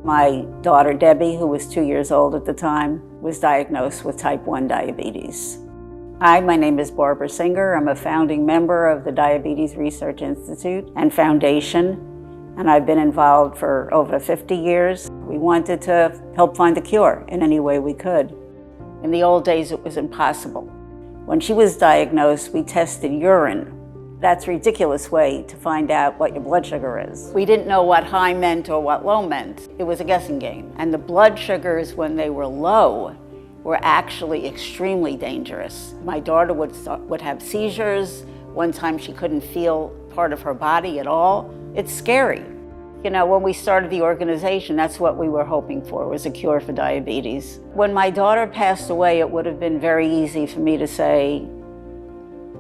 My daughter Debbie, who was 2 years old at the time, was diagnosed with type 1 diabetes. Hi, my name is Barbara Singer. I'm a founding member of the Diabetes Research Institute and Foundation, and I've been involved for over 50 years. We wanted to help find a cure in any way we could. In the old days, it was impossible. When she was diagnosed, we tested urine. That's a ridiculous way to find out what your blood sugar is. We didn't know what high meant or what low meant. It was a guessing game. And the blood sugars, when they were low, were actually extremely dangerous. My daughter would have seizures. One time she couldn't feel part of her body at all. It's scary. You know, when we started the organization, that's what we were hoping for, was a cure for diabetes. When my daughter passed away, it would have been very easy for me to say,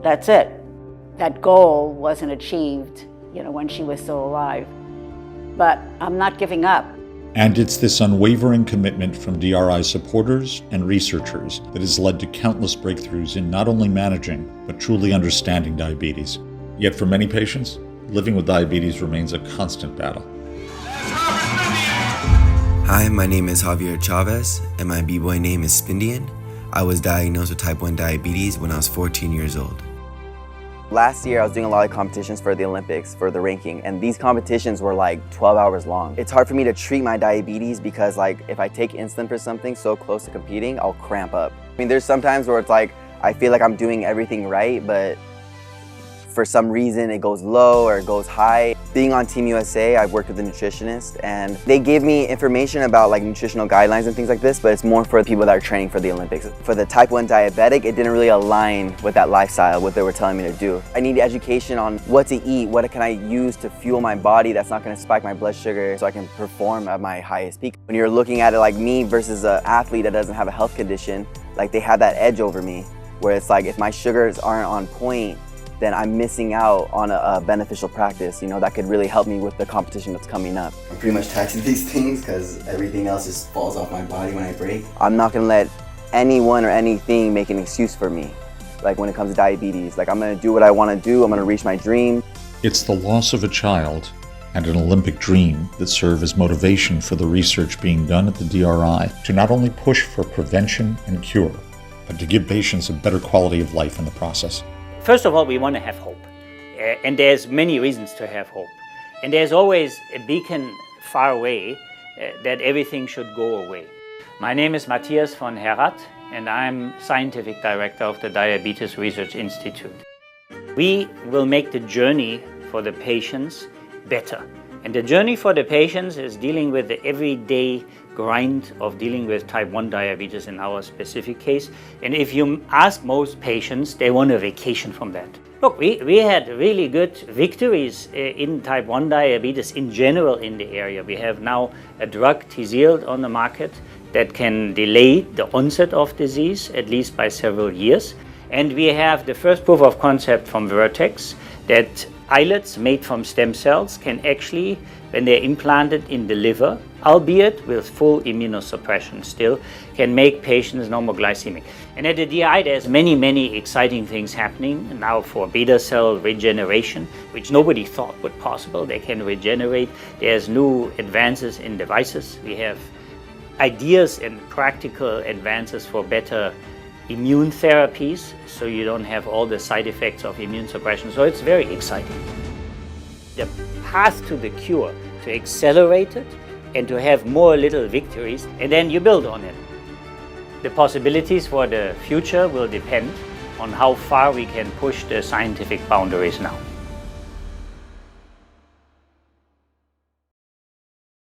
that's it. That goal wasn't achieved, you know, when she was still alive. But I'm not giving up. And it's this unwavering commitment from DRI supporters and researchers that has led to countless breakthroughs in not only managing, but truly understanding diabetes. Yet for many patients, living with diabetes remains a constant battle. Hi, my name is Javier Chavez, and my b-boy name is Spindian. I was diagnosed with type 1 diabetes when I was 14 years old. Last year, I was doing a lot of competitions for the Olympics, for the ranking, and these competitions were like 12 hours long. It's hard for me to treat my diabetes because like if I take insulin for something so close to competing, I'll cramp up. I mean, there's some times where it's like, I feel like I'm doing everything right, but for some reason it goes low or it goes high. Being on Team USA, I've worked with a nutritionist and they gave me information about like nutritional guidelines and things like this, but it's more for the people that are training for the Olympics. For the type 1 diabetic, it didn't really align with that lifestyle, what they were telling me to do. I need education on what to eat, what can I use to fuel my body that's not going to spike my blood sugar so I can perform at my highest peak. When you're looking at it like me versus an athlete that doesn't have a health condition, like they have that edge over me, where it's like if my sugars aren't on point, then I'm missing out on a beneficial practice, you know, that could really help me with the competition that's coming up. I'm pretty much taxing these things because everything else just falls off my body when I break. I'm not gonna let anyone or anything make an excuse for me, like when it comes to diabetes. Like I'm gonna do what I wanna do, I'm gonna reach my dream. It's the loss of a child and an Olympic dream that serve as motivation for the research being done at the DRI to not only push for prevention and cure, but to give patients a better quality of life in the process. First of all, we want to have hope, and there's many reasons to have hope. And there's always a beacon far away that everything should go away. My name is Matthias von Herrath, and I'm Scientific Director of the Diabetes Research Institute. We will make the journey for the patients better. And the journey for the patients is dealing with the everyday grind of dealing with type 1 diabetes in our specific case. And if you ask most patients, they want a vacation from that. Look, we had really good victories in type 1 diabetes in general in the area. We have now a drug, Tzield, on the market that can delay the onset of disease, at least by several years. And we have the first proof of concept from Vertex that islets made from stem cells can actually, when they're implanted in the liver, albeit with full immunosuppression still, can make patients normoglycemic. And at the DI, there's many exciting things happening now for beta cell regeneration, which nobody thought would possible. They can regenerate. There's new advances in devices. We have ideas and practical advances for better immune therapies, so you don't have all the side effects of immune suppression. So it's very exciting. The path to the cure, to accelerate it and to have more little victories, and then you build on it. The possibilities for the future will depend on how far we can push the scientific boundaries now.